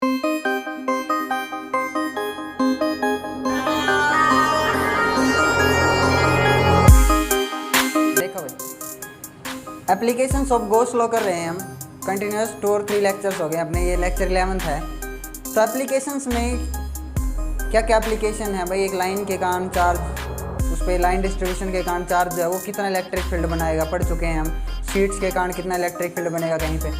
देखो भाई, applications of Gauss law कर रहे हैं हम। कंटिन्यूस 2 और 3 लेक्चर्स हो गए अपने, ये लेक्चर 11th है। तो एप्लीकेशंस में क्या क्या एप्लीकेशन है भाई? एक लाइन के कारण चार्ज, उस पर लाइन डिस्ट्रीब्यूशन के कारण चार्ज जो है वो कितना इलेक्ट्रिक फील्ड बनाएगा, पढ़ चुके हैं हम। शीट्स के कारण कितना इलेक्ट्रिक फील्ड बनेगा कहीं पे।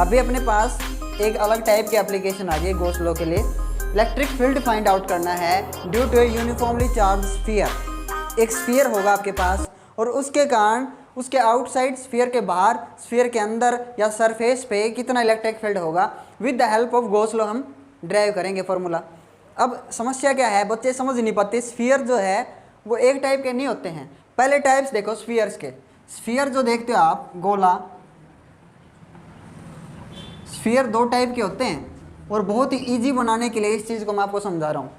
अभी अपने पास एक अलग टाइप की एप्लीकेशन आ गई गॉस लॉ के लिए। इलेक्ट्रिक फील्ड फाइंड आउट करना है due to a uniformly charge sphere. एक स्फीयर होगा आपके पास और उसके कारण उसके आउटसाइड स्फीयर के बाहर, स्फीयर के अंदर या सरफेस पे कितना इलेक्ट्रिक फील्ड होगा, with the help of Gauss law हम ड्राइव करेंगे फॉर्मूला। अब समस्या क्या है, बच्चे समझ नहीं पाते। स्फीयर जो है वो एक टाइप के नहीं होते हैं। पहले टाइप्स देखो स्फीयर्स के। स्फीयर जो देखते हो आप, गोला, स्फीयर 2 टाइप के होते हैं। और बहुत ही ईजी बनाने के लिए इस चीज़ को मैं आपको समझा रहा हूँ।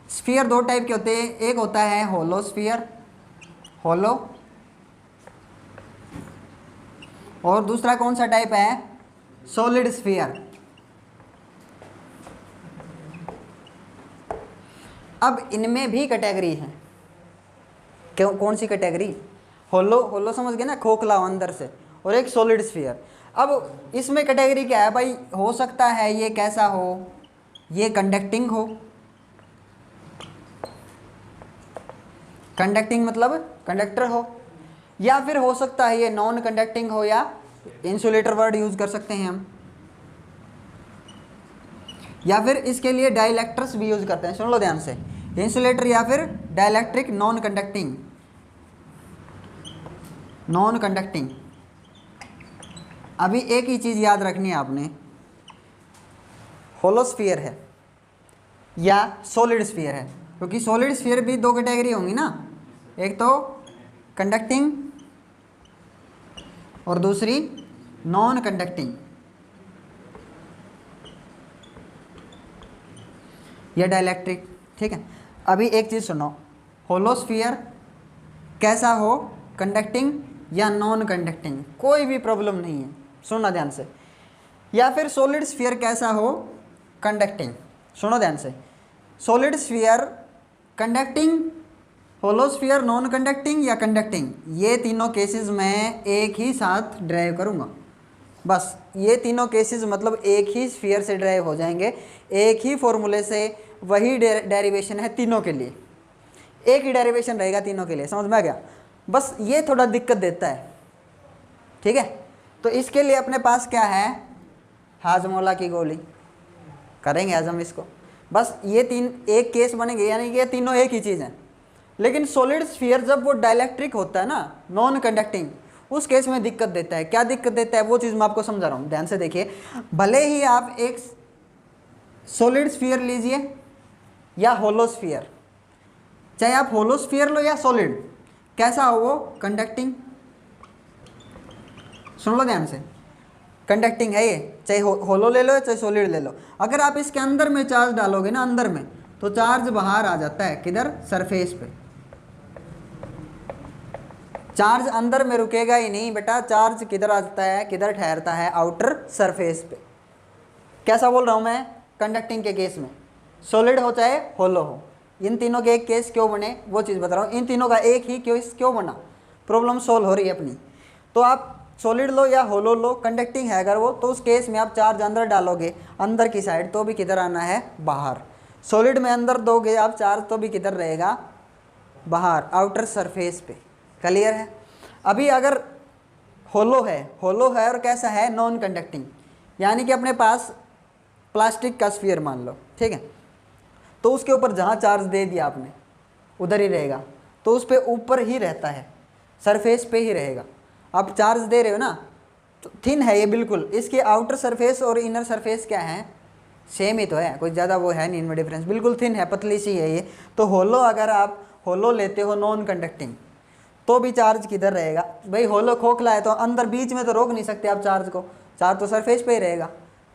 स्फीयर 2 टाइप के होते हैं। एक होता है होलो स्फीयर, होलो, और दूसरा कौन सा टाइप है? Solid sphere. अब इनमें भी कैटेगरी है। क्यों, कौन सी कैटेगरी? होलो, होलो समझ गए ना, खोखला हो अंदर से, और एक सॉलिड स्फीयर। अब इसमें कैटेगरी क्या है भाई? हो सकता है ये कैसा हो, ये कंडक्टिंग हो। कंडक्टिंग मतलब कंडक्टर हो, या फिर हो सकता है ये नॉन कंडक्टिंग हो, या इंसुलेटर वर्ड यूज कर सकते हैं हम, या फिर इसके लिए डाइलेक्ट्रस भी यूज करते हैं। सुन लो ध्यान से, इंसुलेटर या फिर dielectric, non conducting, non conducting. अभी एक ही चीज़ याद रखनी है आपने, होलो स्फीयर है या सॉलिड स्फीयर है, क्योंकि सॉलिड स्फीयर भी 2 कैटेगरी होंगी ना, एक तो कंडक्टिंग और दूसरी नॉन कंडक्टिंग या डाइलेक्ट्रिक। ठीक है, अभी एक चीज़ सुनो, होलो स्फीयर कैसा हो, कंडक्टिंग या नॉन कंडक्टिंग, कोई भी प्रॉब्लम नहीं है, सुनना ध्यान से। या फिर सॉलिड स्फीयर कैसा हो, कंडक्टिंग। सुनो ध्यान से, solid sphere conducting, hollow sphere non conducting या कंडक्टिंग, ये तीनों केसेस मैं एक ही साथ ड्राइव करूँगा। बस ये तीनों केसेस मतलब एक ही स्फीयर से ड्राइव हो जाएंगे, एक ही फॉर्मूले से। वही डेरिवेशन है तीनों के लिए, एक ही डेरिवेशन रहेगा तीनों के लिए। समझ में आ गया? बस ये थोड़ा दिक्कत देता है। ठीक है, तो इसके लिए अपने पास क्या है? हाजमोला की गोली करेंगे आज हम इसको। बस ये 3 एक केस बनेंगे, यानी कि ये तीनों एक ही चीज़ हैं। लेकिन सॉलिड स्फीयर जब वो डाइलेक्ट्रिक होता है ना, नॉन कंडक्टिंग, उस केस में दिक्कत देता है। क्या दिक्कत देता है वो चीज़ मैं आपको समझा रहा हूँ, ध्यान से देखिए। भले ही आप एक सॉलिड स्फीयर लीजिए या होलो स्फीयर, चाहे आप होलो स्फीयर लो या सॉलिड, कैसा हो वो? कंडक्टिंग। सुन लो ध्यान से, कंडक्टिंग है ये, चाहे होलो ले लो चाहे सॉलिड ले लो। अगर आप इसके अंदर में चार्ज डालोगे ना, अंदर में, तो चार्ज बाहर आ जाता है। किधर? सरफेस पे। चार्ज अंदर में रुकेगा ही नहीं बेटा, चार्ज किधर आता है, किधर ठहरता है? आउटर सरफेस पे। कैसा बोल रहा हूँ मैं? कंडक्टिंग के केस में, सॉलिड हो चाहे होलो हो, इन तीनों के एक केस क्यों बने वो चीज़ बता रहा हूँ। इन तीनों का एक ही केस क्यों बना, प्रॉब्लम सोल्व हो रही है अपनी। तो आप सॉलिड लो या होलो लो, कंडक्टिंग है अगर वो, तो उस केस में आप चार्ज अंदर डालोगे अंदर की साइड, तो भी किधर आना है? बाहर। सॉलिड में अंदर दोगे आप चार्ज, तो भी किधर रहेगा? बाहर, आउटर सरफेस पे। क्लियर है? अभी अगर होलो है, होलो है और कैसा है? नॉन कंडक्टिंग, यानी कि अपने पास प्लास्टिक का स्फीयर मान लो, ठीक है, तो उसके ऊपर जहाँ चार्ज दे दिया आपने उधर ही रहेगा, तो उस पर ऊपर ही रहता है, सरफेस पे ही रहेगा। आप चार्ज दे रहे हो ना, तो थिन है ये बिल्कुल। इसकी आउटर सरफेस और इनर सरफेस क्या है? सेम ही तो है, कोई ज़्यादा वो है नहीं इनमें डिफरेंस, बिल्कुल थिन है, पतली सी है ये। तो होलो, अगर आप होलो लेते हो नॉन कंडक्टिंग, तो भी चार्ज किधर रहेगा भाई? होलो खोखला है तो अंदर बीच में तो रोक नहीं सकते आप चार्ज को, चार्ज तो सरफेस पे ही रहेगा।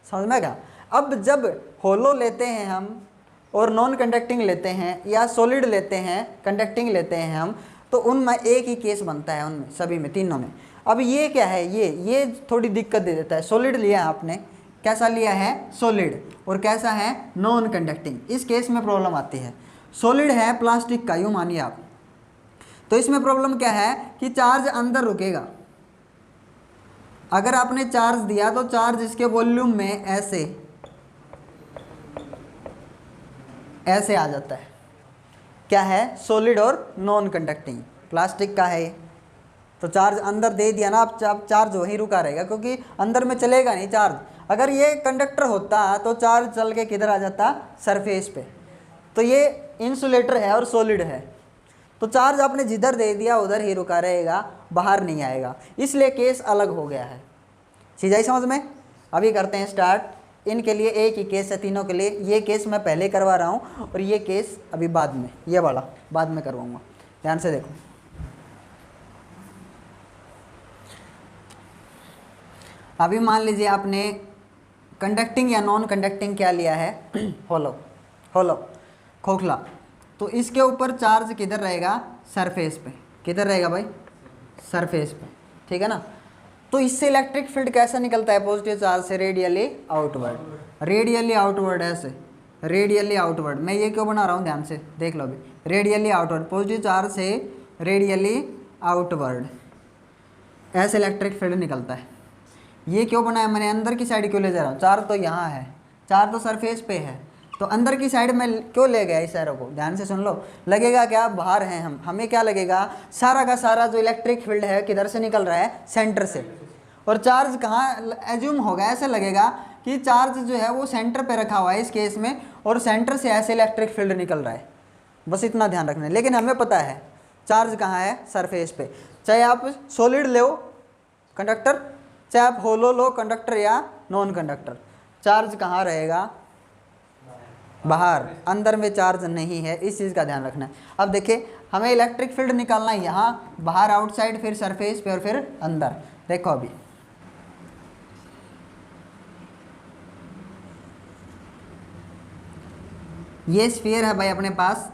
समझ में क्या? अब जब होलो लेते हैं हम और नॉन कंडक्टिंग लेते हैं, या सॉलिड लेते हैं, कंडक्टिंग लेते हैं हम, तो उनमें एक ही केस बनता है, उनमें सभी में, तीनों में। अब ये क्या है? ये थोड़ी दिक्कत दे देता है। सॉलिड लिया आपने, कैसा लिया है, सॉलिड, और कैसा है, नॉन कंडक्टिंग। इस केस में प्रॉब्लम आती है। सॉलिड है प्लास्टिक का, यूँ मानिए आप, तो इसमें प्रॉब्लम क्या है कि चार्ज अंदर रुकेगा। अगर आपने चार्ज दिया तो चार्ज इसके वॉल्यूम में ऐसे ऐसे आ जाता है। क्या है, सॉलिड और नॉन कंडक्टिंग। प्लास्टिक का है ये, तो चार्ज अंदर दे दिया ना आप, चार्ज वहीं रुका रहेगा क्योंकि अंदर में चलेगा नहीं चार्ज। अगर ये कंडक्टर होता तो चार्ज चल के किधर आ जाता, सरफेस पे। तो ये इंसुलेटर है और सॉलिड है, तो चार्ज आपने जिधर दे दिया उधर ही रुका रहेगा, बाहर नहीं आएगा। इसलिए केस अलग हो गया है। चीज़ आई समझ में। अभी करते हैं स्टार्ट। इनके लिए एक ही केस है तीनों के लिए। ये केस मैं पहले करवा रहा हूँ और ये केस अभी बाद में, ये वाला बाद में करवाऊँगा। ध्यान से देखो। अभी मान लीजिए आपने कंडक्टिंग या नॉन कंडक्टिंग क्या लिया है, होलो, खोखला। तो इसके ऊपर चार्ज किधर रहेगा, सरफेस पे। किधर रहेगा भाई, सरफेस पे, ठीक है ना। तो इससे इलेक्ट्रिक फील्ड कैसा निकलता है, पॉजिटिव चार्ज से रेडियली आउटवर्ड। रेडियली आउटवर्ड ऐसे, रेडियली आउटवर्ड। मैं ये क्यों बना रहा हूँ, ध्यान से देख लो अभी। रेडियली आउटवर्ड, पॉजिटिव चार्ज से रेडियली आउटवर्ड, ऐसे इलेक्ट्रिक फील्ड निकलता है। ये क्यों बनाया मैंने, अंदर की साइड क्यों ले जा रहा हूँ, चार्ज तो यहाँ है, चार्ज तो सरफेस पे है, तो अंदर की साइड में क्यों ले गया इस एरो को, ध्यान से सुन लो। लगेगा क्या, बाहर हैं हम, हमें क्या लगेगा, सारा का सारा जो इलेक्ट्रिक फील्ड है किधर से निकल रहा है, सेंटर से। और चार्ज कहाँ एज्यूम होगा, ऐसे लगेगा कि चार्ज जो है वो सेंटर पे रखा हुआ है इस केस में, और सेंटर से ऐसे इलेक्ट्रिक फील्ड निकल रहा है। बस इतना ध्यान रखना है। लेकिन हमें पता है चार्ज कहाँ है, सरफेस पे। चाहे आप सॉलिड लो कंडक्टर, चाहे आप होलो लो कंडक्टर या नॉन कंडक्टर, चार्ज कहाँ रहेगा, बाहर। अंदर में चार्ज नहीं है, इस चीज़ का ध्यान रखना है। अब देखिए हमें इलेक्ट्रिक फील्ड निकालना है यहाँ, बाहर आउटसाइड, फिर सरफेस पे और फिर अंदर। देखो अभी ये स्फीयर है भाई अपने पास,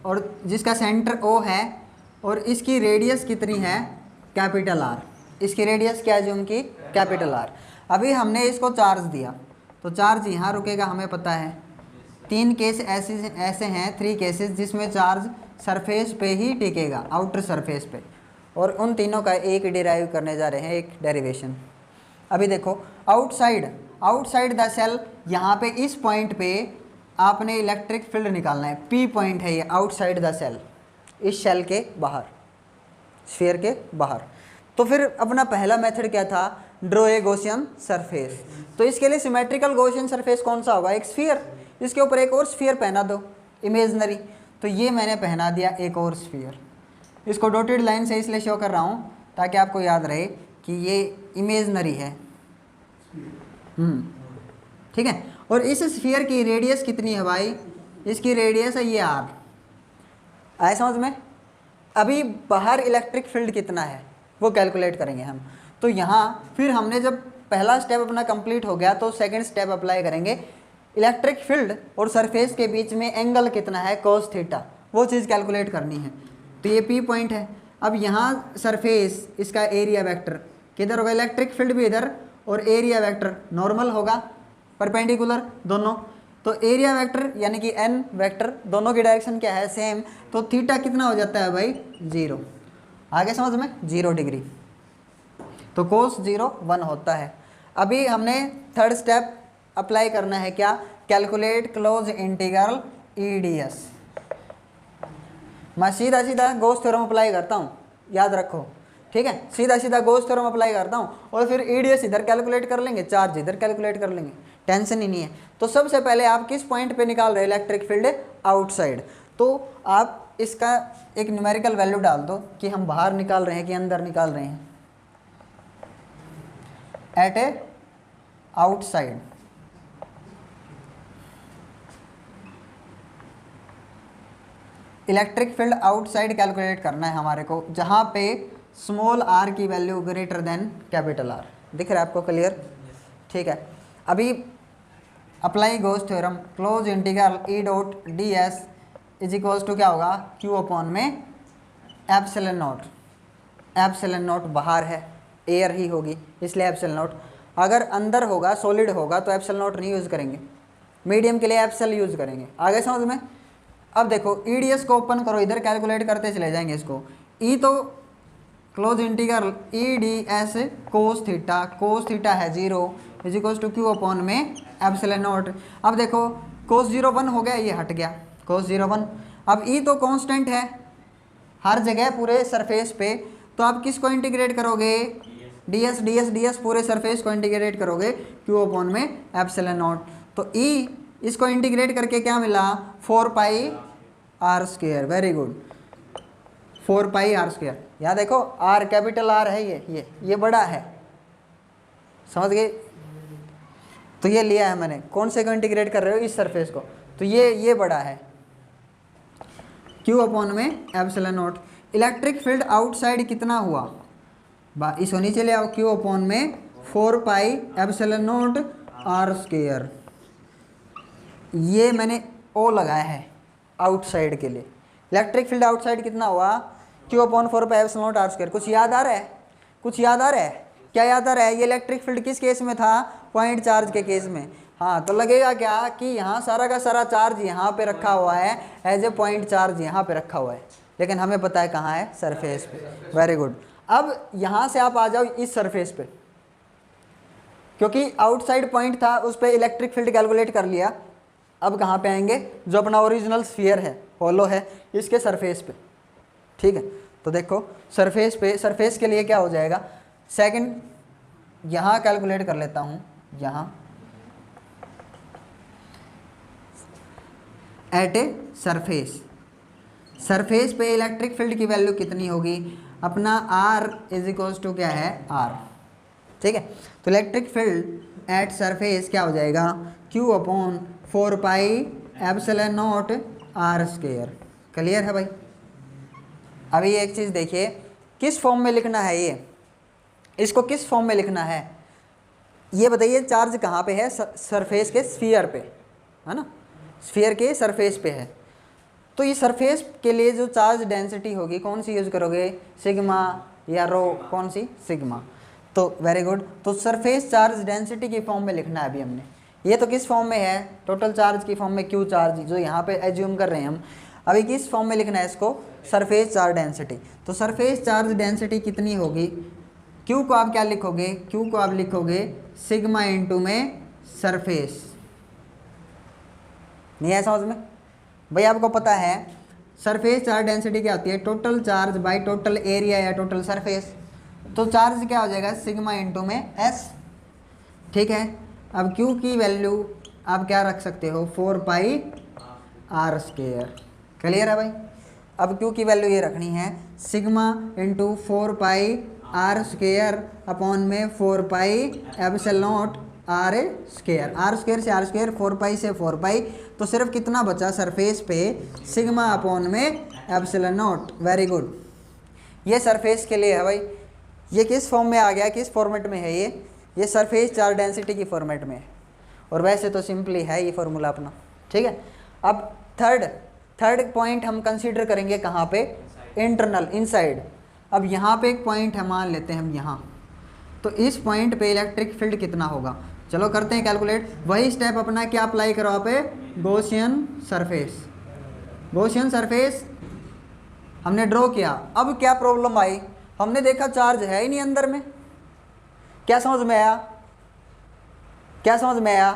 और जिसका सेंटर O है, और इसकी रेडियस कितनी है, कैपिटल R। इसकी रेडियस क्या है जो उनकी, कैपिटल R। अभी हमने इसको चार्ज दिया तो चार्ज यहाँ रुकेगा, हमें पता है। 3 केस ऐसे हैं, 3 केसेस जिसमें चार्ज सरफेस पे ही टिकेगा, आउटर सरफेस पे। और उन तीनों का एक डिराइव करने जा रहे हैं, एक डेरिवेशन। अभी देखो आउटसाइड द सेल, यहाँ पे इस पॉइंट पे आपने इलेक्ट्रिक फील्ड निकालना है। P पॉइंट है ये, आउटसाइड द सेल, इस सेल के बाहर, स्फीयर के बाहर। तो फिर अपना पहला मेथड क्या था, ड्रॉ ए गॉसियन सरफेस। तो इसके लिए सिमेट्रिकल गॉसियन सरफेस कौन सा होगा, एक स्फीयर, इसके ऊपर एक और स्फीयर पहना दो इमेजनरी। तो ये मैंने पहना दिया एक और स्फीयर। इसको डॉटेड लाइन से इसलिए शो कर रहा हूँ ताकि आपको याद रहे कि ये इमेजनरी है। ठीक है। और इस स्फीयर की रेडियस कितनी है भाई, इसकी रेडियस है ये R। आए समझ में। अभी बाहर इलेक्ट्रिक फील्ड कितना है वो कैलकुलेट करेंगे हम। तो यहाँ फिर हमने जब पहला स्टेप अपना कंप्लीट हो गया तो सेकंड स्टेप अप्लाई करेंगे। इलेक्ट्रिक फील्ड और सरफेस के बीच में एंगल कितना है, cos थीटा, वो चीज़ कैलकुलेट करनी है। तो ये P पॉइंट है। अब यहाँ सरफेस, इसका एरिया वेक्टर किधर होगा, इलेक्ट्रिक फील्ड भी इधर, और एरिया वेक्टर नॉर्मल होगा, परपेंडिकुलर दोनों। तो एरिया वेक्टर यानी कि n वेक्टर, दोनों की डायरेक्शन क्या है, सेम। तो थीटा कितना हो जाता है भाई, 0। आगे समझ में, 0 डिग्री। तो cos 0 1 होता है। अभी हमने थर्ड स्टेप अप्लाई करना है, क्या, कैलकुलेट क्लोज इंटीग्रल EDS। मैं सीधा सीधा गॉस थ्योरम अप्लाई करता हूँ, याद रखो, ठीक है। सीधा सीधा गॉस थ्योरम अप्लाई करता हूँ और फिर EDS इधर कैलकुलेट कर लेंगे, चार्ज इधर कैलकुलेट कर लेंगे, टेंशन ही नहीं है। तो सबसे पहले आप किस पॉइंट पे निकाल रहे हो इलेक्ट्रिक फील्ड, आउटसाइड। तो आप इसका एक न्यूमेरिकल वैल्यू डाल दो कि हम बाहर निकाल रहे हैं कि अंदर निकाल रहे हैं। At A outside, electric field outside calculate करना है हमारे को, जहाँ पे स्मॉल r की value greater than capital R। दिख रहा है आपको क्लियर, ठीक है। अभी apply Gauss theorem, close integral E dot DS is equals to क्या होगा, Q अपॉन में एप्सिलॉन नॉट। एप्सिलॉन नॉट बाहर है, एयर ही होगी इसलिए एप्सिलॉन नॉट। अगर अंदर होगा, सॉलिड होगा तो एप्सिलॉन नॉट नहीं यूज़ करेंगे, मीडियम के लिए एप्सिल यूज़ करेंगे। आगे समझ में। अब देखो ईडीएस को ओपन करो, इधर कैलकुलेट करते चले जाएंगे इसको। ई तो close integral E D S cos theta है 0 is equal to Q upon में एप्सिलॉन नॉट। अब देखो कोस 0 1 हो गया, ये हट गया कोस 0 1। अब ई तो कांस्टेंट है हर जगह पूरे सरफेस पे, तो आप किसको इंटीग्रेट करोगे, ds पूरे सरफेस को इंटीग्रेट करोगे क्यू अपॉन में एप्सिलॉन नॉट। तो ई इसको इंटीग्रेट करके क्या मिला 4 pi are square. Very good, 4 pi are square. यहाँ देखो आर कैपिटल आर है, ये बड़ा है, समझ गए। तो ये लिया है मैंने, कौन से को इंटीग्रेट कर रहे हो, इस सरफेस को, तो ये बड़ा है क्यू अपॉन में epsilon not. Electric field outside कितना हुआ, इसको नीचे ले आओ, क्यू अपॉन में 4 pi epsilon naught r square. ये मैंने ओ लगाया है आउटसाइड के लिए। इलेक्ट्रिक फील्ड आउटसाइड कितना हुआ, q upon 4 pi epsilon naught r square. कुछ याद आ रहा है, कुछ याद आ रहा है, क्या याद आ रहा है। ये इलेक्ट्रिक फील्ड किस केस में था, पॉइंट चार्ज के केस में। हाँ, तो लगेगा क्या कि यहाँ सारा का सारा चार्ज यहाँ पे रखा हुआ है, एज ए पॉइंट चार्ज यहाँ पे रखा हुआ है, लेकिन हमें पता है कहाँ है, सरफेस पे। Very good. अब यहाँ से आप आ जाओ इस सरफेस पे, क्योंकि आउटसाइड पॉइंट था, उस पर इलेक्ट्रिक फील्ड कैलकुलेट कर लिया। अब कहाँ पे आएंगे, जो अपना ओरिजिनल स्फीयर है, होलो है, इसके सरफेस पे। ठीक है, तो देखो सरफेस पे, सरफेस के लिए क्या हो जाएगा, सेकंड यहाँ कैलकुलेट कर लेता हूँ। यहाँ एट ए सरफेस, सरफेस पे इलेक्ट्रिक फील्ड की वैल्यू कितनी होगी, अपना आर इज इक्वल्स टू क्या है, आर। ठीक है, तो इलेक्ट्रिक फील्ड एट सरफेस क्या हो जाएगा, q upon 4 pi epsilon naught r square. Clear है भाई। अभी एक चीज़ देखिए, किस फॉर्म में लिखना है ये, इसको किस फॉर्म में लिखना है ये बताइए। चार्ज कहाँ पे है, सरफेस के स्फीयर पे है ना, स्फीयर के सरफेस पे है। तो ये सरफेस के लिए जो चार्ज डेंसिटी होगी, कौन सी यूज़ करोगे, सिग्मा या रो, कौन सी, सिग्मा। तो वेरी गुड, तो सरफेस चार्ज डेंसिटी की फॉर्म में लिखना है अभी हमने। ये तो किस फॉर्म में है, टोटल चार्ज की फॉर्म में, क्यू चार्ज जो यहाँ पे एज्यूम कर रहे हैं हम। अभी किस फॉर्म में लिखना है इसको, सरफेस चार्ज डेंसिटी। तो सरफेस चार्ज डेंसिटी कितनी होगी, क्यू को आप क्या लिखोगे, क्यू को आप लिखोगे सिग्मा इंटू में सरफेस। नहीं है समझ में भाई, आपको पता है सरफेस चार्ज डेंसिटी क्या होती है, total charge by total area या टोटल सरफेस। तो चार्ज क्या हो जाएगा, सिग्मा इंटू में एस। ठीक है, अब क्यू की वैल्यू आप क्या रख सकते हो, 4 पाई आर स्क्वायर। क्लियर है भाई। अब क्यू की वैल्यू ये रखनी है, sigma into 4 pi are square upon में 4 pi epsilon naught r square. R square से आर स्क्वायर, 4 पाई से 4 पाई, तो सिर्फ कितना बचा सरफेस पे, सिग्मा अपॉन में एप्सिलॉन नॉट। वेरी गुड, ये सरफेस के लिए है भाई। ये किस फॉर्म में आ गया, किस फॉर्मेट में है ये सरफेस चार्ज डेंसिटी की फॉर्मेट में है। और वैसे तो सिंपली है ये फॉर्मूला अपना। ठीक है, अब थर्ड पॉइंट हम कंसीडर करेंगे कहाँ पे, इंटरनल, इनसाइड। अब यहाँ पे एक पॉइंट है, मान लेते हैं हम यहाँ, तो इस पॉइंट पे इलेक्ट्रिक फील्ड कितना होगा, चलो करते हैं कैलकुलेट। वही स्टेप अपना क्या अप्लाई करो आप, गॉसियन सरफेस। गॉसियन सरफेस हमने ड्रॉ किया। अब क्या प्रॉब्लम आई, हमने देखा चार्ज है ही नहीं अंदर में। क्या समझ में आया, क्या समझ में आया।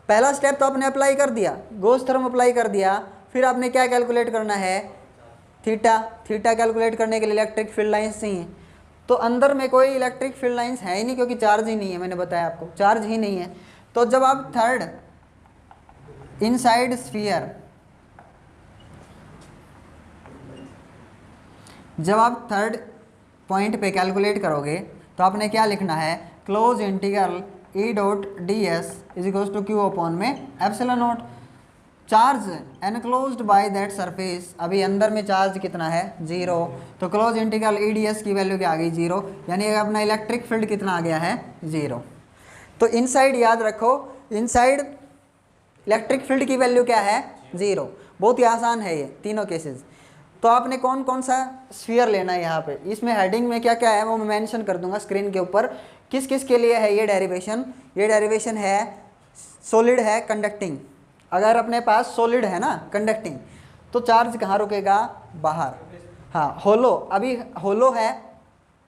पहला स्टेप तो आपने अप्लाई कर दिया, गॉस थ्योरम अप्लाई कर दिया, फिर आपने क्या कैलकुलेट करना है, थीटा। थीटा कैलकुलेट करने के लिए इलेक्ट्रिक फील्ड लाइंस चाहिए। तो अंदर में कोई इलेक्ट्रिक फील्ड लाइंस है ही नहीं, क्योंकि चार्ज ही नहीं है, मैंने बताया आपको चार्ज ही नहीं है। तो जब आप थर्ड इनसाइड स्फीयर, जब आप थर्ड पॉइंट पे कैलकुलेट करोगे तो आपने क्या लिखना है, close integral E dot D S is equal to Q upon में epsilon naught. Charge enclosed by that surface, अभी अंदर में चार्ज कितना है, 0। तो close integral E D S की वैल्यू क्या आ गई, 0, यानी अपना इलेक्ट्रिक फील्ड कितना आ गया है, 0। तो इनसाइड याद रखो, इनसाइड इलेक्ट्रिक फील्ड की वैल्यू क्या है, 0। बहुत ही आसान है ये तीनों केसेस। तो आपने कौन कौन सा स्फीयर लेना है यहाँ पे, इसमें हेडिंग में क्या क्या है वो मैं मेंशन कर दूंगा स्क्रीन के ऊपर, किस किस के लिए है ये डेरिवेशन? ये डेरिवेशन है सॉलिड है कंडक्टिंग। अगर अपने पास सॉलिड है ना कंडक्टिंग, तो चार्ज कहाँ रुकेगा? बाहर। हाँ, होलो, अभी होलो है,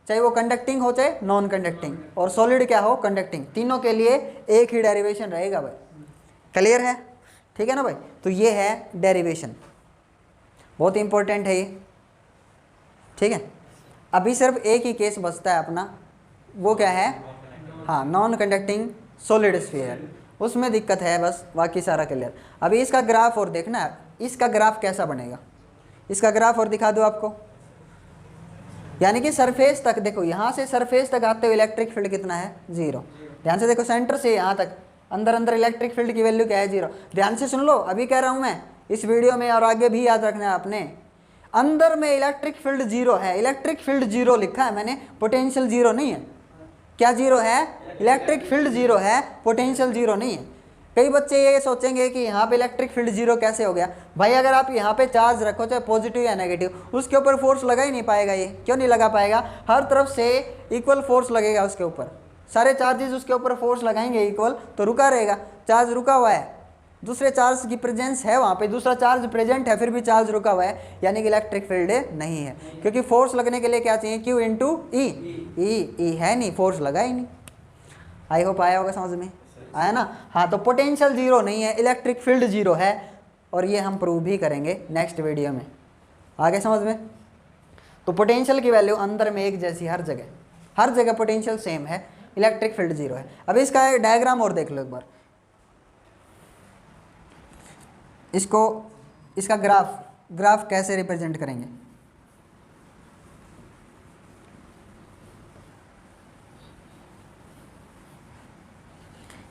चाहे वो कंडक्टिंग हो चाहे नॉन कंडक्टिंग, और सॉलिड क्या हो? कंडक्टिंग। तीनों के लिए एक ही डेरिवेशन रहेगा भाई। क्लियर है? ठीक है ना भाई? तो ये है डेरिवेशन, बहुत इंपॉर्टेंट है ये। ठीक है, अभी सिर्फ एक ही केस बचता है अपना, वो क्या है? हाँ, नॉन कंडक्टिंग सॉलिड स्फीयर, उसमें दिक्कत है बस, बाकी सारा क्लियर। अभी इसका ग्राफ और देखना है, इसका ग्राफ कैसा बनेगा, इसका ग्राफ और दिखा दो आपको। यानी कि सरफेस तक देखो, यहाँ से सरफेस तक आते हुए इलेक्ट्रिक फील्ड कितना है? 0। ध्यान से देखो, सेंटर से यहाँ तक अंदर अंदर इलेक्ट्रिक फील्ड की वैल्यू क्या है? 0। ध्यान से सुन लो, अभी कह रहा हूँ मैं इस वीडियो में, और आगे भी याद रखना है आपने। अंदर में इलेक्ट्रिक फील्ड 0 है, इलेक्ट्रिक फील्ड 0 लिखा है मैंने, पोटेंशियल 0 नहीं है। क्या 0 है? इलेक्ट्रिक फील्ड 0 है, पोटेंशियल 0 नहीं है। कई बच्चे ये सोचेंगे कि यहाँ पे इलेक्ट्रिक फील्ड 0 कैसे हो गया? भाई अगर आप यहाँ पे चार्ज रखो, चाहे पॉजिटिव या नेगेटिव, उसके ऊपर फोर्स लगा ही नहीं पाएगा। ये क्यों नहीं लगा पाएगा? हर तरफ से इक्वल फोर्स लगेगा उसके ऊपर, सारे चार्जेस उसके ऊपर फोर्स लगाएंगे इक्वल, तो रुका रहेगा, चार्ज रुका हुआ है। दूसरे चार्ज की प्रेजेंस है वहाँ पे, दूसरा चार्ज प्रेजेंट है, फिर भी चार्ज रुका हुआ है, यानी कि इलेक्ट्रिक फील्ड नहीं है। क्योंकि फोर्स लगने के लिए क्या चाहिए? Q इंटू ई। ई है नहीं, फोर्स लगा ही नहीं। आई होप आया होगा समझ में, आया ना? हाँ, तो पोटेंशियल 0 नहीं है, इलेक्ट्रिक फील्ड 0 है, और ये हम प्रूव भी करेंगे नेक्स्ट वीडियो में। आगे समझ में? तो पोटेंशियल की वैल्यू अंदर में एक जैसी, हर जगह पोटेंशियल सेम है, इलेक्ट्रिक फील्ड 0 है। अब इसका एक डायग्राम और देख लो एक बार, इसका ग्राफ कैसे रिप्रेजेंट करेंगे?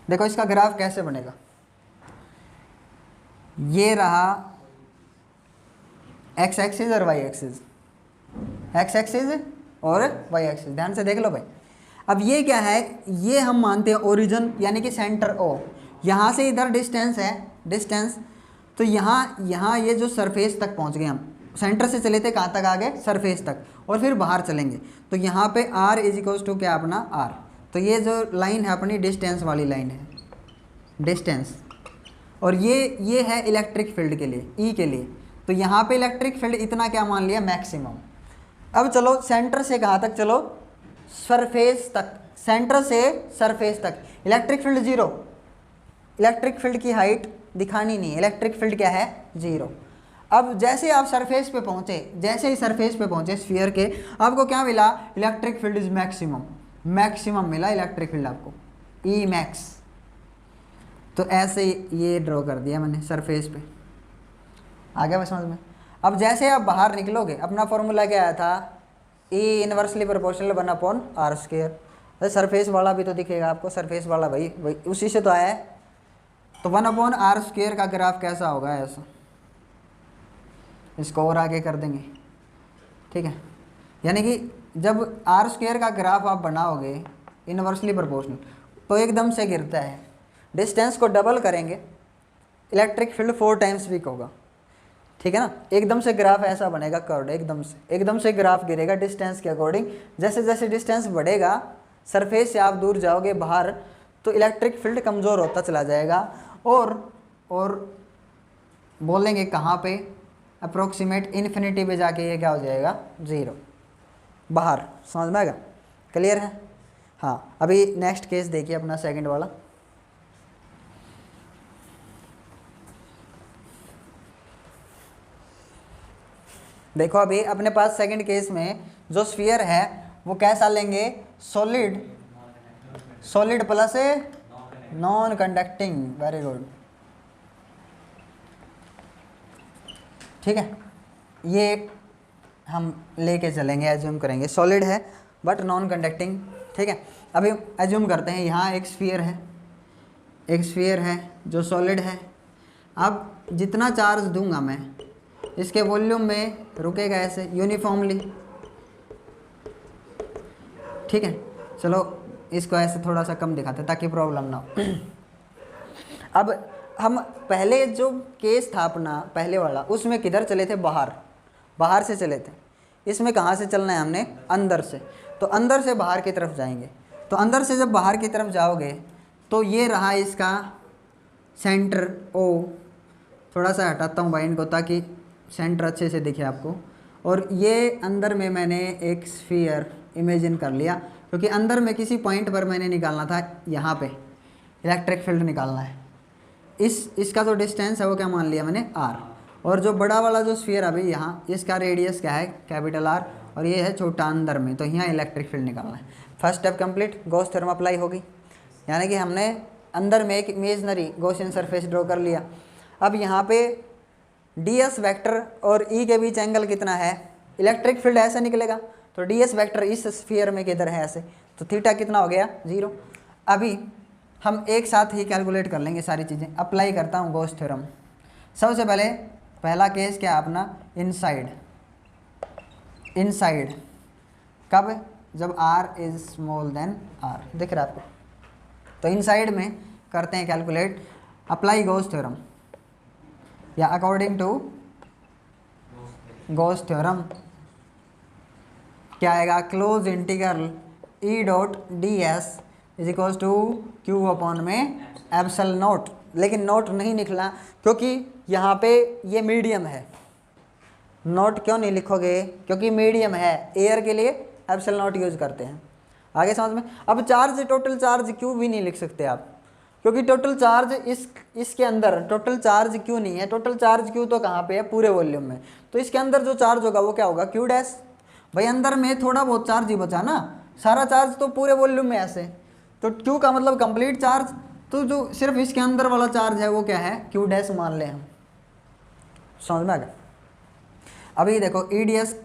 देखो इसका ग्राफ कैसे बनेगा। ये रहा एक्स एक्सिस और वाई एक्सिस, एक्स एक्सिस और वाई एक्सिस, ध्यान से देख लो भाई। अब ये क्या है? ये हम मानते हैं ओरिजिन, यानी कि सेंटर ओ, यहाँ से इधर डिस्टेंस है, डिस्टेंस, तो यहाँ ये जो सरफेस तक पहुँच गए हम, सेंटर से चले थे कहाँ तक? आगे सरफेस तक, और फिर बाहर चलेंगे, तो यहाँ पे r इज इक्वल्स टू क्या अपना? r। तो ये जो लाइन है अपनी डिस्टेंस वाली लाइन है, डिस्टेंस, और ये है इलेक्ट्रिक फील्ड के लिए, ई के लिए। तो यहाँ पे इलेक्ट्रिक फील्ड इतना क्या मान लिया? मैक्सिमम। अब चलो सेंटर से कहाँ तक? चलो सरफेस तक, सेंटर से सरफेस तक इलेक्ट्रिक फील्ड 0, इलेक्ट्रिक फील्ड की हाइट दिखानी नहीं, इलेक्ट्रिक फील्ड क्या है? 0। अब जैसे आप सरफेस पे पहुँचे, जैसे ही सरफेस पे पहुँचे स्फीयर के, आपको क्या मिला? इलेक्ट्रिक फील्ड इज मैक्सिमम मिला इलेक्ट्रिक फील्ड आपको, ई मैक्स। तो ऐसे ये ड्रॉ कर दिया मैंने सरफेस पे, आ गया बस समझ में? अब जैसे आप बाहर निकलोगे, अपना फॉर्मूला क्या आया था? ई इनवर्सली प्रोपोर्शनल 1/r²। अरे सरफेस वाला भी तो दिखेगा आपको, सरफेस वाला भाई उसी से तो आया है। तो 1/r² का ग्राफ कैसा होगा? ऐसा, इसको और आगे कर देंगे, ठीक है? यानी कि जब r² का ग्राफ आप बनाओगे इनवर्सली प्रोपोर्शनल, तो एकदम से गिरता है, डिस्टेंस को डबल करेंगे, इलेक्ट्रिक फील्ड 4 टाइम्स वीक होगा, ठीक है ना? एकदम से ग्राफ ऐसा बनेगा कर्व्ड, एकदम से ग्राफ गिरेगा डिस्टेंस के अकॉर्डिंग। जैसे जैसे डिस्टेंस बढ़ेगा, सरफेस से आप दूर जाओगे बाहर, तो इलेक्ट्रिक फील्ड कमज़ोर होता चला जाएगा, और बोलेंगे कहाँ पे? अप्रोक्सीमेट इन्फिनिटी पे जाके ये क्या हो जाएगा? 0 बाहर। समझ में आएगा? क्लियर है? हाँ, अभी नेक्स्ट केस देखिए अपना सेकंड वाला। देखो अभी अपने पास सेकंड केस में जो स्फीयर है वो कैसा लेंगे? Solid plus non conducting. Very good, ठीक है? ये हम लेके चलेंगे, एज्यूम करेंगे सॉलिड है बट नॉन कंडक्टिंग, ठीक है? अभी एज्यूम करते हैं यहाँ एक स्फीयर है जो सॉलिड है। अब जितना चार्ज दूंगा मैं, इसके वॉल्यूम में रुकेगा ऐसे यूनिफॉर्मली, ठीक है? चलो इसको ऐसे थोड़ा सा कम दिखाते ताकि प्रॉब्लम ना हो। अब हम पहले जो केस था अपना पहले वाला, उसमें किधर चले थे? बाहर से चले थे। इसमें कहाँ से चलना है हमने? अंदर से। तो अंदर से बाहर की तरफ जाएंगे, तो अंदर से जब बाहर की तरफ जाओगे तो ये रहा इसका सेंटर ओ। थोड़ा सा हटाता हूँ भाई इनको ताकि सेंटर अच्छे से दिखे आपको। और ये अंदर में मैंने एक स्फीयर इमेजिन कर लिया, क्योंकि अंदर में किसी पॉइंट पर मैंने निकालना था, यहाँ पे इलेक्ट्रिक फील्ड निकालना है। इसका जो डिस्टेंस है वो क्या मान लिया मैंने, आर। और जो बड़ा वाला जो स्फीयर अभी यहाँ, इसका रेडियस क्या है, कैपिटल आर, और ये है छोटा अंदर में, तो यहाँ इलेक्ट्रिक फील्ड निकालना है। First step complete, Gauss theorem apply होगी, यानी कि हमने अंदर में एक इमेजनरी गॉसियन सरफेस ड्रॉ कर लिया। अब यहाँ पे ds वेक्टर और E के बीच एंगल कितना है, इलेक्ट्रिक फील्ड ऐसे निकलेगा, तो ds वेक्टर इस स्फीयर में किधर है ऐसे, तो थीटा कितना हो गया, 0। अभी हम एक साथ ही कैलकुलेट कर लेंगे सारी चीज़ें। अप्लाई करता हूँ गॉस थ्योरम। सबसे पहले पहला केस क्या है अपना, इनसाइड कब, जब r is small than r, दिख रहा है आपको। तो इनसाइड में करते हैं कैलकुलेट, अप्लाई गॉस थ्योरम, या अकॉर्डिंग टू गॉस थ्योरम क्या आएगा, close integral E dot D S is equals to Q upon में एप्सल नोट। लेकिन नोट नहीं निकला क्योंकि यहाँ पे ये मीडियम है। नोट क्यों नहीं लिखोगे, क्योंकि मीडियम है, एयर के लिए एप्सल नोट यूज करते हैं। आगे समझ में। अब चार्ज, टोटल चार्ज क्यू भी नहीं लिख सकते आप, क्योंकि टोटल चार्ज इसके अंदर टोटल चार्ज क्यू नहीं है। टोटल चार्ज क्यू तो कहाँ पे है, पूरे वॉल्यूम में। तो इसके अंदर जो चार्ज होगा वो क्या होगा, क्यू डैश। भाई अंदर में थोड़ा बहुत चार्ज ही बचा ना, सारा चार्ज तो पूरे वॉल्यूम में ऐसे, तो क्यू का मतलब कंप्लीट चार्ज। तो जो सिर्फ इसके अंदर वाला चार्ज है वो क्या है, क्यू डैश मान लें हम। समझ में आ गया। अभी देखो ईडीएस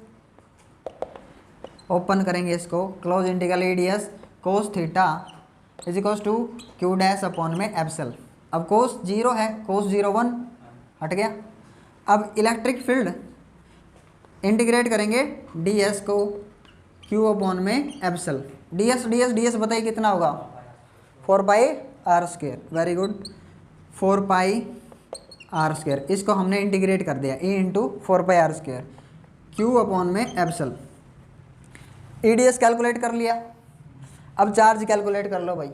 ओपन करेंगे इसको, close integral E D S cos theta is equals to q dash upon में एप्सल। अब कोस 0 है, कोस 0 1 हट गया। अब इलेक्ट्रिक फील्ड इंटीग्रेट करेंगे ds को q अपॉन में एप्सल। ds बताइए कितना होगा, 4 pi are square. Very good, 4 pi are square. इसको हमने इंटीग्रेट कर दिया, e into 4 pi are square q upon में एप्सल। ईडीएस कैलकुलेट कर लिया। अब चार्ज कैलकुलेट कर लो भाई,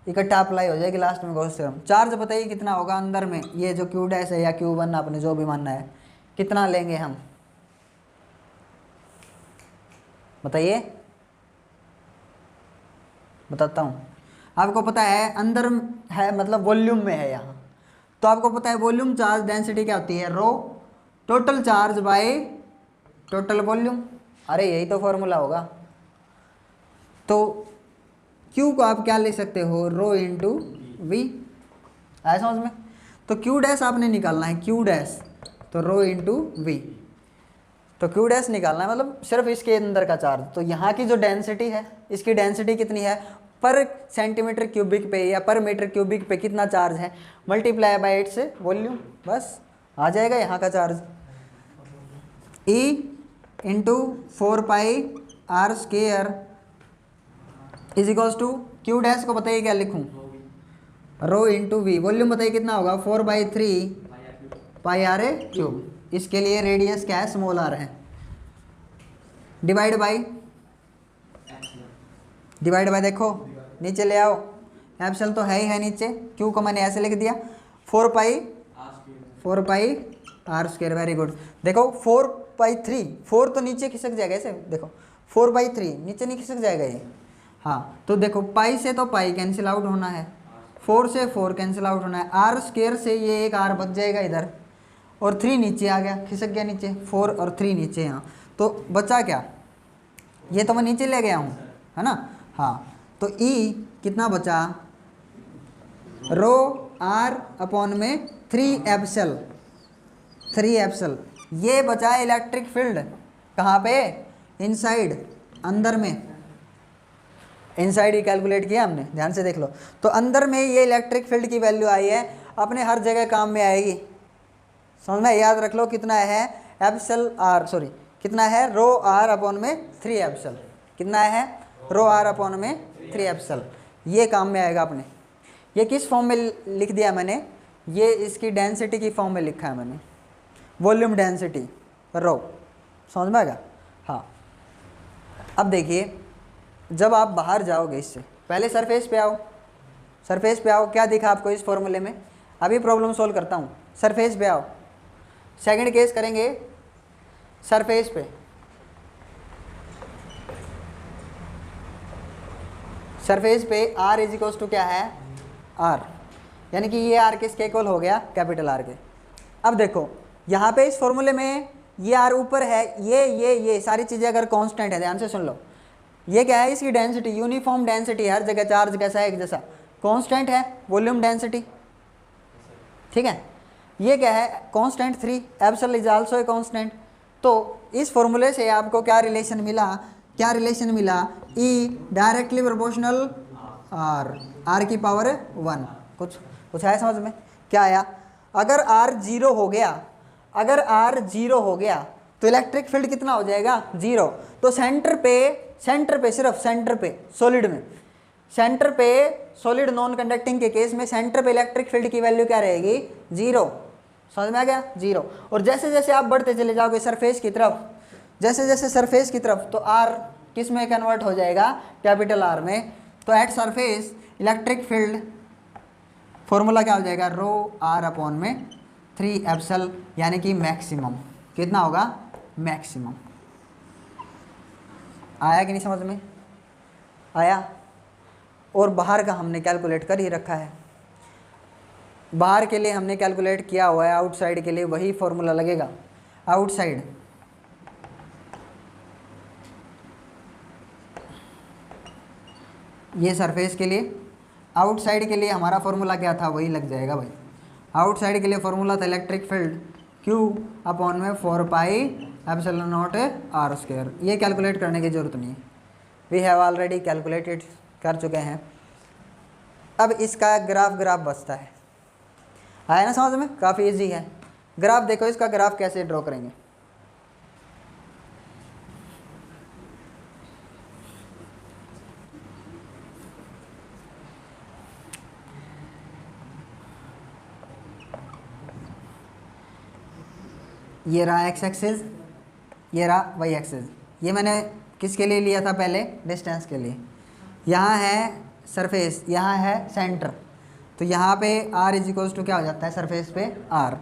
इकट्ठा अप्लाई हो जाएगी लास्ट में गॉस थ्योरम। चार्ज बताइए कितना होगा अंदर में, ये जो क्यू डैश है या क्यू वन, आपने जो भी मानना है, कितना लेंगे हम बताइए, बताता हूँ। आपको पता है अंदर है मतलब वॉल्यूम में है यहाँ, तो आपको पता है वॉल्यूम चार्ज डेंसिटी क्या होती है, rho total charge by total volume. अरे यही तो फॉर्मूला होगा। तो Q को आप क्या ले सकते हो, रो इंटू वी। आया समझ में। तो Q डैश आपने निकालना है, Q डैश तो रो इंटू वी। तो Q डैश निकालना है मतलब सिर्फ इसके अंदर का चार्ज। तो यहाँ की जो डेंसिटी है, इसकी डेंसिटी कितनी है, पर सेंटीमीटर क्यूबिक पे या पर मीटर क्यूबिक पे कितना चार्ज है, मल्टीप्लाई बाय 8 से वॉल्यूम, बस आ जाएगा यहाँ का charge. E into 4 pi are square is equals to q dash को बताइए क्या लिखूँ, रो इंटू वी। वॉल्यूम बताइए कितना होगा, 4/3 पाई आर ए क्यूब। इसके लिए रेडियस क्या है, स्मॉल आर है। डिवाइड बाय देखो नीचे ले आओ, एप्सल तो है ही है नीचे, क्यू को मैंने ऐसे लिख दिया 4 pi are square. Very good. देखो 4/3, 4 तो नीचे खिसक जाएगा ऐसे, देखो 4/3 नीचे नहीं खिसक जाएगा ये। हाँ तो देखो पाई से तो पाई कैंसिल आउट होना है, 4 से 4 कैंसिल आउट होना है, आर स्क्वायर से ये एक आर बच जाएगा इधर, और 3 नीचे आ गया, खिसक गया नीचे, 4 और 3 नीचे यहाँ। तो बचा क्या, ये तो मैं नीचे ले गया हूँ, है ना। हाँ तो E कितना बचा, रो आर अपॉन में 3 एप्सल। ये बचा इलेक्ट्रिक फील्ड कहाँ पे, इनसाइड, अंदर में। इनसाइड ही कैलकुलेट किया हमने, ध्यान से देख लो। तो अंदर में ये इलेक्ट्रिक फील्ड की वैल्यू आई है, अपने हर जगह काम में आएगी। समझना, याद रख लो कितना है एप्सल आर, सॉरी कितना है, रो आर अपॉन में 3 एप्सल। कितना है, रो आर अपॉन में 3 एप्सल। ये काम में आएगा अपने। ये किस फॉर्म में लिख दिया मैंने, ये इसकी डेंसिटी की फॉर्म में लिखा है मैंने, वॉल्यूम डेंसिटी रो। समझ में आएगा। हाँ अब देखिए जब आप बाहर जाओगे इससे पहले सरफेस पे आओ, सरफेस पे आओ, क्या दिखा आपको इस फॉर्मूले में? अभी प्रॉब्लम सॉल्व करता हूँ, सरफेस पे आओ। सेकंड केस करेंगे सरफेस पे, सरफेस पे r इज इक्वल्स टू क्या है, r, यानी कि ये r किसके इक्वल हो गया, कैपिटल R के। अब देखो यहाँ पे इस फॉर्मूले में ये r ऊपर है, ये सारी चीज़ें अगर कांस्टेंट है, ध्यान से सुन लो, ये क्या है, इसकी डेंसिटी, यूनिफॉर्म डेंसिटी, हर जगह चार्ज कैसा है, एक जैसा, कांस्टेंट है, वॉल्यूम डेंसिटी, ठीक है। ये क्या है, constant 3, epsilon is also a constant. तो इस फॉर्मूले से आपको क्या रिलेशन मिला, क्या रिलेशन मिला, E डायरेक्टली प्रोपोर्शनल R की पावर 1। कुछ आया समझ में, क्या आया? अगर R 0 हो गया, अगर R 0 हो गया तो इलेक्ट्रिक फील्ड कितना हो जाएगा, 0। तो सेंटर पे सिर्फ सेंटर पे सॉलिड में, सेंटर पे सॉलिड नॉन कंडक्टिंग के केस में सेंटर पे इलेक्ट्रिक फील्ड की वैल्यू क्या रहेगी, 0। समझ में आ गया, 0। और जैसे जैसे आप बढ़ते चले जाओगे सरफेस की तरफ, जैसे जैसे सरफेस की तरफ, तो R किस में कन्वर्ट हो जाएगा, कैपिटल R में। तो at surface electric field formula क्या हो जाएगा, रो R अपॉन में 3 एप्सल, यानी कि मैक्सिमम कितना होगा, मैक्सिमम। आया कि नहीं समझ में, आया? और बाहर का हमने कैलकुलेट कर ही रखा है, बाहर के लिए हमने कैलकुलेट किया हुआ है, आउटसाइड के लिए वही फॉर्मूला लगेगा। आउटसाइड ये सरफेस के लिए, आउटसाइड के लिए हमारा फॉर्मूला क्या था, वही लग जाएगा भाई। आउटसाइड के लिए फॉर्मूला था इलेक्ट्रिक फील्ड Q अपॉन में 4 pi epsilon not R square. ये कैलकुलेट करने की ज़रूरत नहीं है, वी हैव ऑलरेडी कैलकुलेटेड, कर चुके हैं। अब इसका ग्राफ बचता है, आया ना समझ में, काफ़ी इजी है। ग्राफ देखो, इसका ग्राफ कैसे ड्रॉ करेंगे। ये रहा x एक्सिस, ये रहा y एक्सिस। ये मैंने किसके लिए लिया था, पहले डिस्टेंस के लिए। यहाँ है सरफेस, यहाँ है सेंटर, तो यहाँ पे r इज इक्वल्स टू क्या हो जाता है, सरफेस पे r।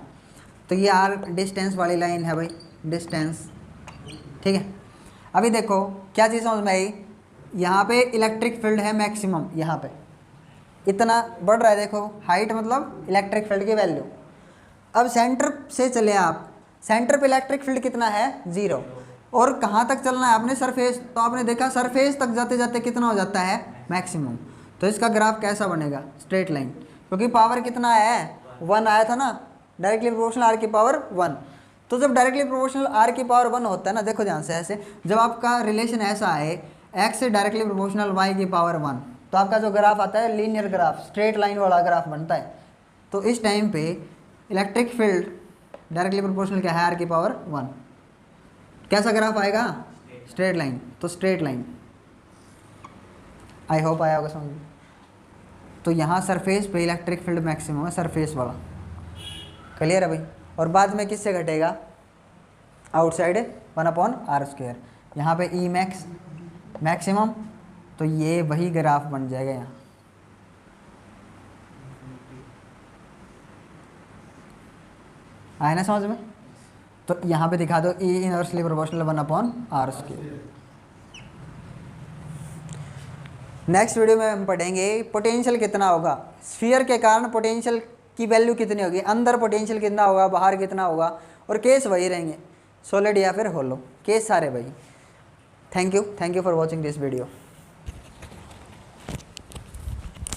तो ये r डिस्टेंस वाली लाइन है भाई, डिस्टेंस, ठीक है। अभी देखो क्या चीज़ समझ में आई, यहाँ पे इलेक्ट्रिक फील्ड है मैक्सिमम, यहाँ पे इतना बढ़ रहा है, देखो हाइट मतलब इलेक्ट्रिक फील्ड की वैल्यू। अब सेंटर से चले आप, सेंटर पे इलेक्ट्रिक फील्ड कितना है, 0। और कहाँ तक चलना है आपने, सरफेस, तो आपने देखा सरफेस तक जाते जाते कितना हो जाता है, मैक्सिमम। तो इसका ग्राफ कैसा बनेगा, स्ट्रेट लाइन, क्योंकि पावर कितना है, 1 आया था ना, डायरेक्टली प्रोपोर्शनल R की पावर 1। तो जब डायरेक्टली प्रोपोर्शनल R की पावर 1 होता है ना, देखो ध्यान से, ऐसे जब आपका रिलेशन ऐसा आए, x से डायरेक्टली प्रोपोर्शनल y की पावर 1, तो आपका जो ग्राफ आता है लीनियर ग्राफ, स्ट्रेट लाइन वाला ग्राफ बनता है। तो इस टाइम पे इलेक्ट्रिक फील्ड डायरेक्टली प्रोपोर्शनल क्या है, R की पावर 1, कैसा ग्राफ आएगा, स्ट्रेट लाइन। तो स्ट्रेट लाइन, आई होप आया होगा समझ में। तो यहाँ सरफेस पे इलेक्ट्रिक फील्ड मैक्सिमम है, सरफेस वाला, क्लियर है भाई। और बाद में किससे घटेगा, आउटसाइड 1/r स्क्वायर। यहाँ पे E मैक्स मैक्सिमम, तो ये वही ग्राफ बन जाएगा यहाँ। आया ना समझ में। तो यहाँ पे दिखा दो E inversely proportional 1/r square. Next video में हम पढ़ेंगे पोटेंशियल कितना होगा, स्फीयर के कारण पोटेंशियल की वैल्यू कितनी होगी, अंदर पोटेंशियल कितना होगा, बाहर कितना होगा, और केस वही रहेंगे, सॉलिड या फिर होलो, केस सारे वही। Thank you for watching this video.